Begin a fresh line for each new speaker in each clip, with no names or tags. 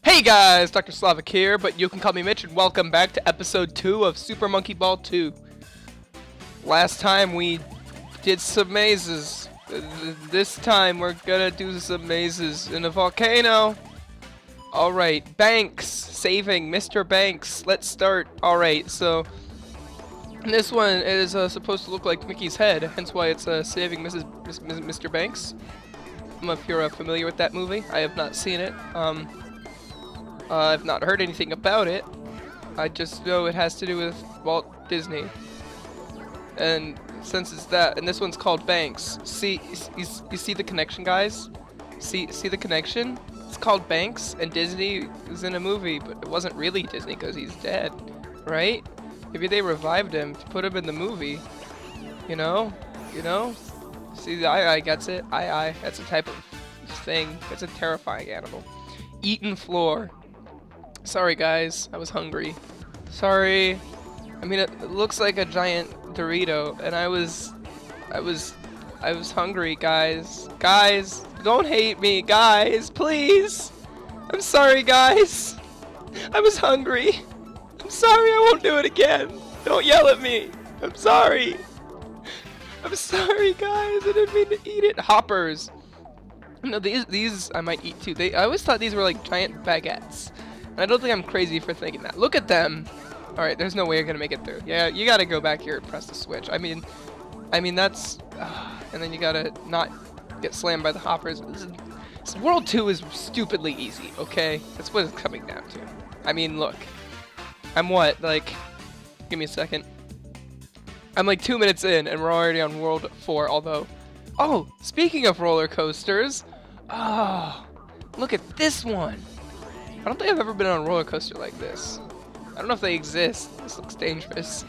Hey guys, DoctorSlavic here, but you can call me Mitch, and welcome back to episode 2 of Super Monkey Ball 2. Last time we did some mazes. This time we're gonna do some mazes in a volcano. Alright, Banks, saving Mr. Banks. Let's start. Alright, so this one is supposed to look like Mickey's head, hence why it's saving Mr. Banks. I don't know if you're familiar with that movie. I have not seen it. I've not heard anything about it. I just know it has to do with Walt Disney. And since it's that, and this one's called Banks. See, you see the connection, guys? See the connection? It's called Banks, and Disney is in a movie, but it wasn't really Disney because he's dead, right? Maybe they revived him to put him in the movie. You know? See, the eye gets it. Eye. That's a type of thing. It's a terrifying animal. Eaten floor. Sorry guys, I was hungry. Sorry. I mean, it looks like a giant Dorito, and I was hungry, guys. Guys, don't hate me, guys, please. I'm sorry, guys. I was hungry. I'm sorry, I won't do it again. Don't yell at me. I'm sorry. I'm sorry, guys. I didn't mean to eat it. Hoppers. No, these I might eat too. I always thought these were like giant baguettes. And I don't think I'm crazy for thinking that. Look at them. All right, there's no way you're gonna make it through. Yeah, you gotta go back here and press the switch. I mean that's, and then you gotta not get slammed by the hoppers. World 2 is stupidly easy. Okay, that's what it's coming down to. I mean, look, I'm what, like, give me a second. I'm like 2 minutes in, and we're already on World 4. Although, oh, speaking of roller coasters, oh, look at this one. I don't think I've ever been on a roller coaster like this. I don't know if they exist. This looks dangerous.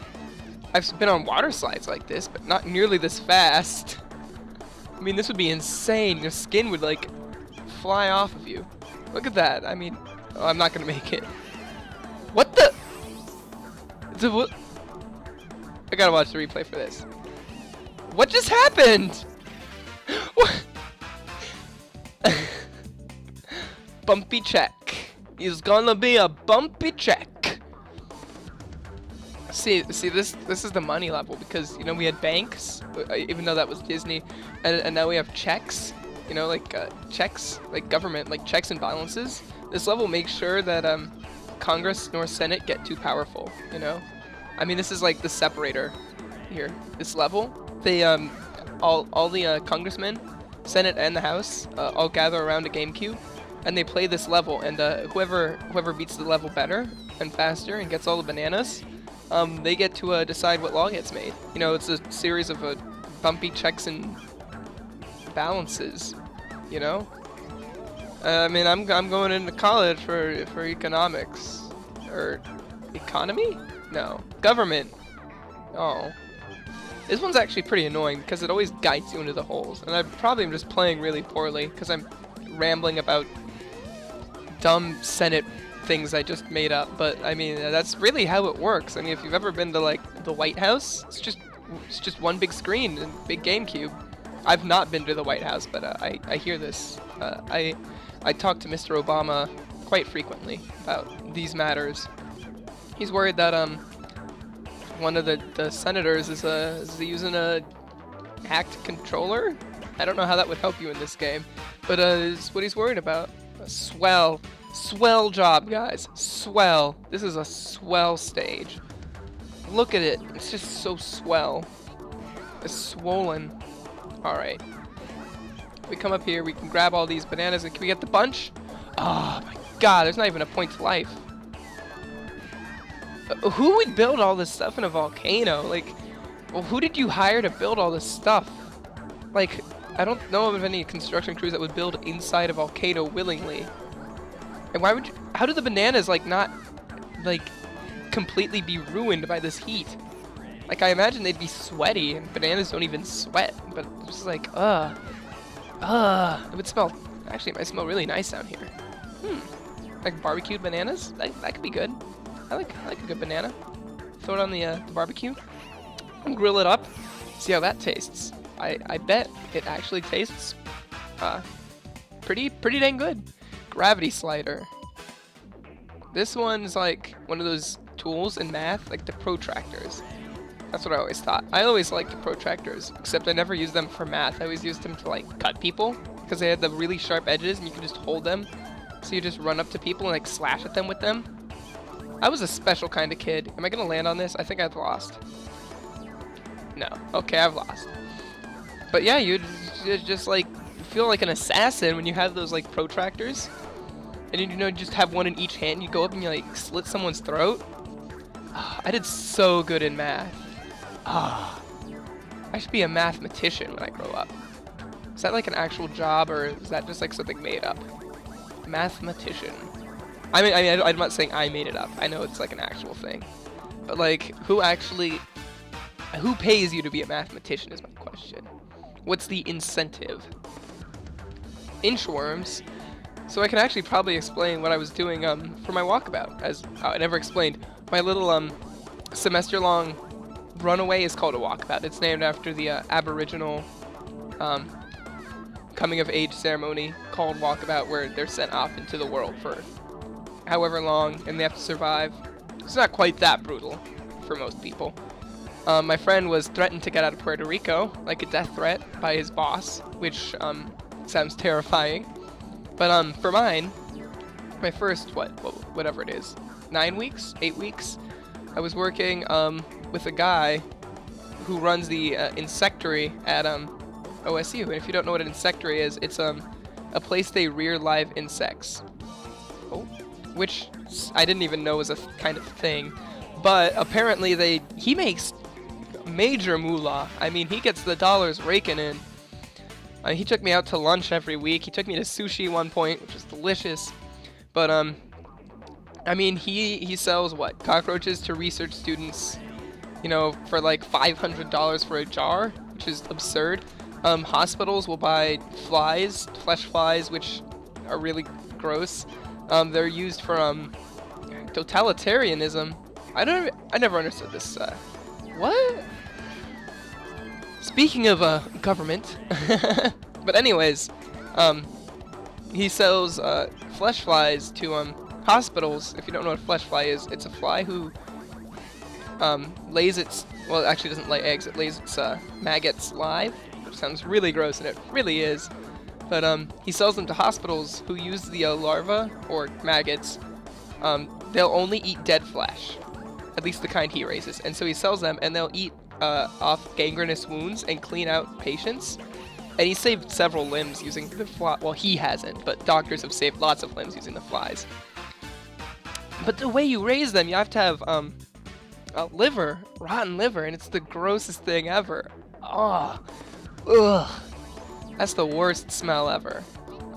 I've been on water slides like this, but not nearly this fast. I mean, this would be insane. Your skin would, like, fly off of you. Look at that. I mean, oh, I'm not gonna make it. What the? What? I gotta watch the replay for this. What just happened? What? Bumpy check. It's gonna be a bumpy check. See, this is the money level, because, you know, we had banks, even though that was Disney, and now we have checks, you know, like checks, like government, like checks and balances. This level makes sure that Congress nor Senate get too powerful, you know. I mean, this is like the separator here. This level, they all the congressmen, Senate and the House all gather around a GameCube. And they play this level, and whoever beats the level better and faster and gets all the bananas, they get to decide what law gets made. You know, it's a series of bumpy checks and balances. You know, I mean, I'm going into college for economics or economy? No, government. Oh, this one's actually pretty annoying because it always guides you into the holes, and I probably am just playing really poorly because I'm rambling about dumb Senate things I just made up. But I mean, that's really how it works. I mean, if you've ever been to like the White House, it's just one big screen and big GameCube. I've not been to the White House, but I hear this. I talk to Mr. Obama quite frequently about these matters. He's worried that one of the senators is using a hacked controller. I don't know how that would help you in this game, but it's what he's worried about. Swell job, guys. Swell. This is a swell stage. Look at it. It's just so swell. It's swollen. Alright. We come up here, we can grab all these bananas, and can we get the bunch? Oh my god, there's not even a point to life. Who would build all this stuff in a volcano? Like, well, who did you hire to build all this stuff? Like, I don't know of any construction crews that would build inside a volcano willingly. And why would you, how do the bananas, like, not, like, completely be ruined by this heat? Like, I imagine they'd be sweaty, and bananas don't even sweat, but it's just like, it would smell, actually, it might smell really nice down here. Like barbecued bananas? That could be good. I like a good banana. Throw it on the barbecue, and grill it up, see how that tastes. I bet it actually tastes pretty dang good. Gravity slider. This one's like one of those tools in math, like the protractors. That's what I always thought. I always liked the protractors, except I never used them for math. I always used them to like cut people, because they had the really sharp edges and you could just hold them. So you just run up to people and like slash at them with them. I was a special kind of kid. Am I gonna land on this? I think I've lost. No. Okay, I've lost. But yeah, you just like feel like an assassin when you have those like protractors. And you know, just have one in each hand. You go up and you like slit someone's throat. I did so good in math. I should be a mathematician when I grow up. Is that like an actual job, or is that just like something made up? Mathematician. I mean, I'm not saying I made it up. I know it's like an actual thing. But like, who pays you to be a mathematician is my question. What's the incentive? Inchworms. So I can actually probably explain what I was doing for my walkabout, as I never explained. My little semester-long runaway is called a walkabout. It's named after the Aboriginal coming-of-age ceremony called walkabout, where they're sent off into the world for however long, and they have to survive. It's not quite that brutal for most people. My friend was threatened to get out of Puerto Rico, like a death threat, by his boss, which sounds terrifying. But for mine, my first, whatever it is, 9 weeks, 8 weeks, I was working with a guy who runs the insectary at OSU. And if you don't know what an insectary is, it's a place they rear live insects. Oh, which I didn't even know was a kind of thing. But apparently he makes major moolah. I mean, he gets the dollars raking in. He took me out to lunch every week. He took me to sushi one point, which is delicious. But I mean, he sells what? Cockroaches to research students, you know, for like $500 for a jar, which is absurd. Hospitals will buy flies, flesh flies, which are really gross. They're used for totalitarianism. I never understood this. What? Speaking of government, but anyways, he sells flesh flies to hospitals. If you don't know what a flesh fly is, it's a fly who lays its, well, it actually doesn't lay eggs, it lays its maggots live, which sounds really gross, and it really is. But he sells them to hospitals who use the larvae, or maggots. They'll only eat dead flesh, at least the kind he raises, and so he sells them, and they'll eat off gangrenous wounds and clean out patients. And he saved several limbs using the fly. Well, he hasn't, but doctors have saved lots of limbs using the flies. But the way you raise them, you have to have a liver, rotten liver, and it's the grossest thing ever. Oh, ugh, that's the worst smell ever.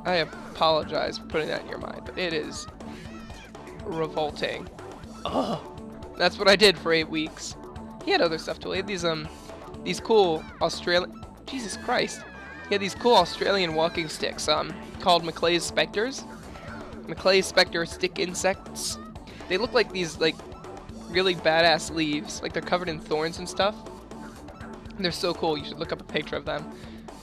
I apologize for putting that in your mind, but it is revolting. Ugh, that's what I did for 8 weeks. He had other stuff too. He had these cool Australian, Jesus Christ. He had these cool Australian walking sticks, called Maclay's Spectres. Maclay's Spectre stick insects. They look like these, like, really badass leaves. Like, they're covered in thorns and stuff. And they're so cool. You should look up a picture of them.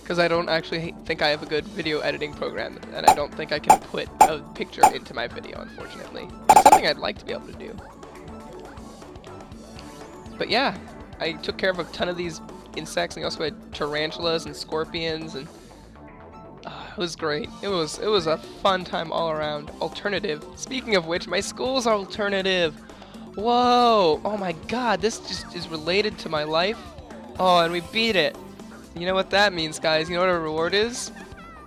Because I don't actually think I have a good video editing program. And I don't think I can put a picture into my video, unfortunately. It's something I'd like to be able to do. But yeah, I took care of a ton of these insects, and we also had tarantulas and scorpions, and it was great. It was a fun time all around. Alternative. Speaking of which, my school's alternative. Whoa! Oh my God, this just is related to my life. Oh, and we beat it. You know what that means, guys? You know what our reward is?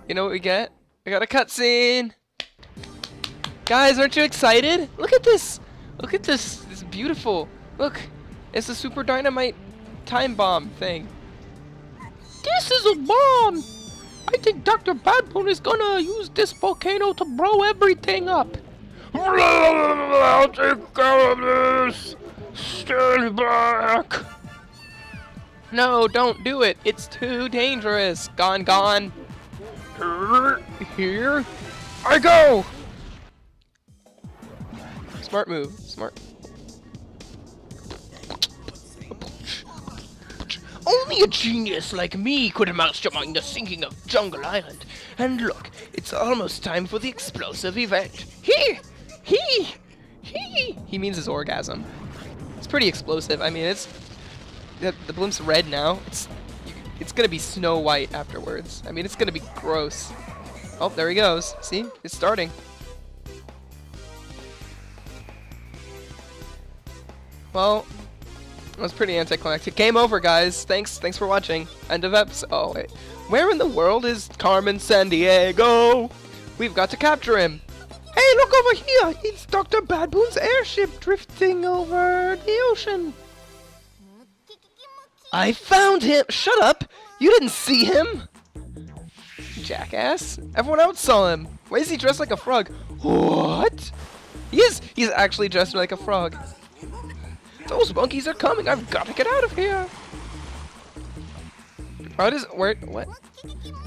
You know what we get? We got a cutscene. Guys, aren't you excited? Look at this. Look at this. This beautiful. Look. It's a super dynamite time bomb thing. This is a bomb! I think Dr. Badbone is gonna use this volcano to blow everything up. I'll take care of this! Stand back! No, don't do it. It's too dangerous. Gone, gone. Here I go! Smart move. Smart. Only a genius like me could mastermind the sinking of Jungle Island. And look, it's almost time for the explosive event. He He means his orgasm. It's pretty explosive. I mean, it's the blimp's red now. It's gonna be snow white afterwards. I mean, it's gonna be gross. Oh, there he goes. See, it's starting. Well, that was pretty anticlimactic. Game over, guys. Thanks for watching. End of episode. Oh wait, where in the world is Carmen Sandiego? We've got to capture him. Hey, look over here! It's Dr. Badboon's airship drifting over the ocean. I found him! Shut up! You didn't see him! Jackass. Everyone else saw him. Why is he dressed like a frog? What? He's actually dressed like a frog. Those monkeys are coming! I've got to get out of here! What?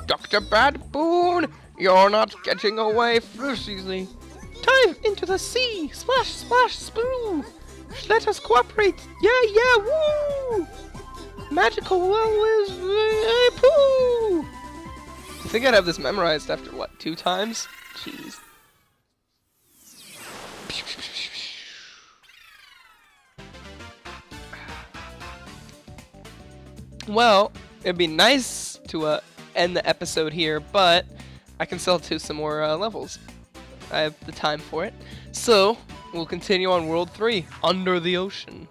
Dr. Badboon! You're not getting away this easily. Dive into the sea! Splash, splash, sploo! Let us cooperate! Yeah, woo! Magical well is poo! I think I'd have this memorized after, what, 2 times? Jeez. Well, it'd be nice to end the episode here, but I can still do some more levels. I have the time for it. So, we'll continue on World 3, Under the Ocean.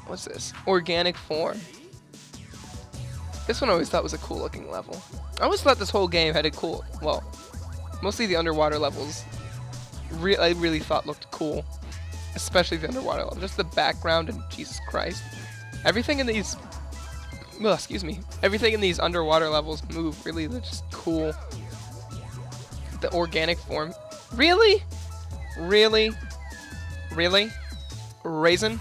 What's this? Organic Form. This one I always thought was a cool looking level. I always thought this whole game had a cool, well, mostly the underwater levels I really thought looked cool. Especially the underwater level. Just the background and Jesus Christ. Everything in these, well, excuse me. Everything in these underwater levels move really, they're just cool. The organic form. Really? Really? Really? Raisin?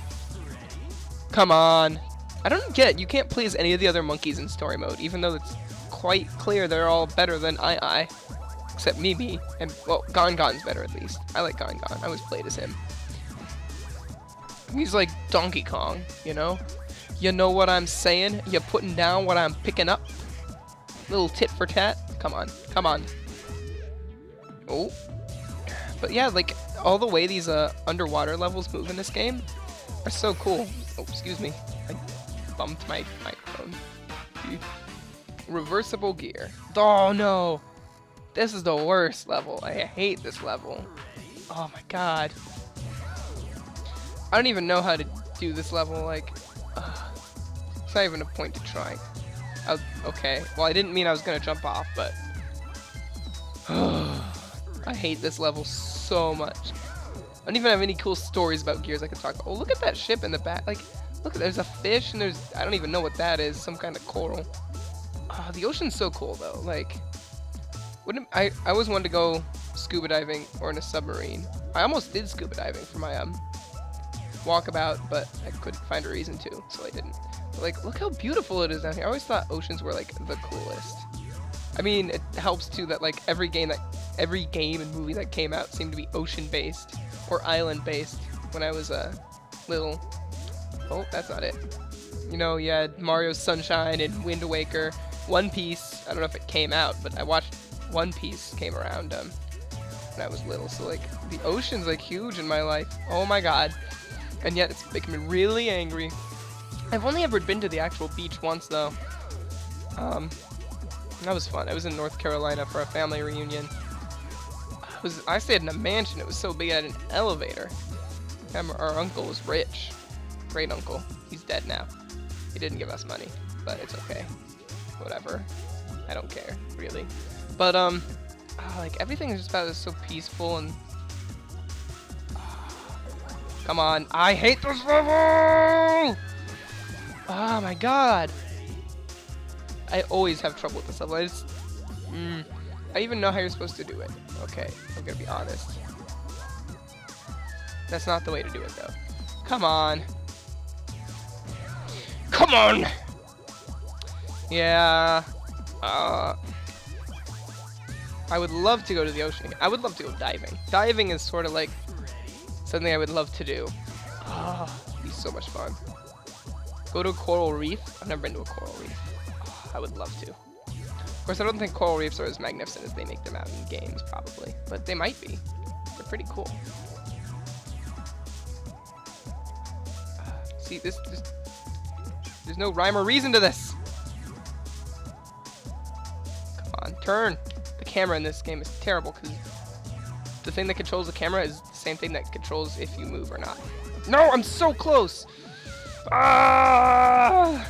Come on. I don't get it. You can't play as any of the other monkeys in story mode, even though it's quite clear they're all better than I. Except Mimi. And, well, Gongon's better at least. I like Gongon. I always played as him. He's like Donkey Kong, you know? You know what I'm saying? You're putting down what I'm picking up? Little tit for tat? Come on. Come on. Oh. But yeah, like, all the way these underwater levels move in this game are so cool. Oh, excuse me. I bumped my microphone. Reversible gear. Oh, no. This is the worst level. I hate this level. Oh, my God. I don't even know how to do this level. Like, it's not even a point to try. Okay. Well, I didn't mean I was going to jump off, but... I hate this level so much. I don't even have any cool stories about gears I could talk about. Oh, look at that ship in the back. Like, look, there's a fish and there's... I don't even know what that is. Some kind of coral. The ocean's so cool, though. Like, I always wanted to go scuba diving or in a submarine. I almost did scuba diving for my walkabout, but I couldn't find a reason to, so I didn't. But, like, look how beautiful it is down here. I always thought oceans were, like, the coolest. I mean, it helps, too, that, like, every game and movie that came out seemed to be ocean-based or island-based when I was little. Oh, that's not it. You know, you had Mario's Sunshine and Wind Waker. One Piece, I don't know if it came out, but I watched One Piece came around when I was little. So, like, the ocean's, like, huge in my life. Oh, my God. And yet, it's making me really angry. I've only ever been to the actual beach once, though. That was fun. I was in North Carolina for a family reunion. I stayed in a mansion. It was so big I had an elevator. Our uncle was rich. Great uncle. He's dead now. He didn't give us money, but it's okay. Whatever. I don't care, really. But, like, everything is just about so peaceful and... Come on. I hate this level! Oh, my God. I always have trouble with this level. I even know how you're supposed to do it. Okay, I'm gonna be honest. That's not the way to do it, though. Come on. Come on! Yeah. I would love to go to the ocean. I would love to go diving. Diving is sort of like something I would love to do. It'd be so much fun. Go to a coral reef. I've never been to a coral reef. I would love to. Of course, I don't think coral reefs are as magnificent as they make them out in games, probably. But they might be. They're pretty cool. See, there's no rhyme or reason to this. Come on, turn. The camera in this game is terrible because the thing that controls the camera is the same thing that controls if you move or not. No, I'm so close. Ah!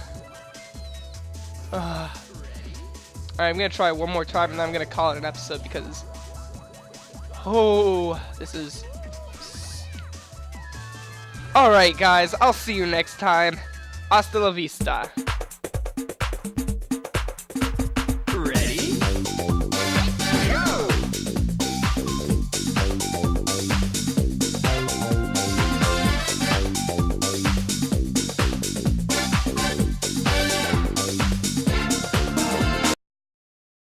Alright, I'm gonna try one more time and then I'm gonna call it an episode because this is. Alright guys, I'll see you next time. Hasta la vista.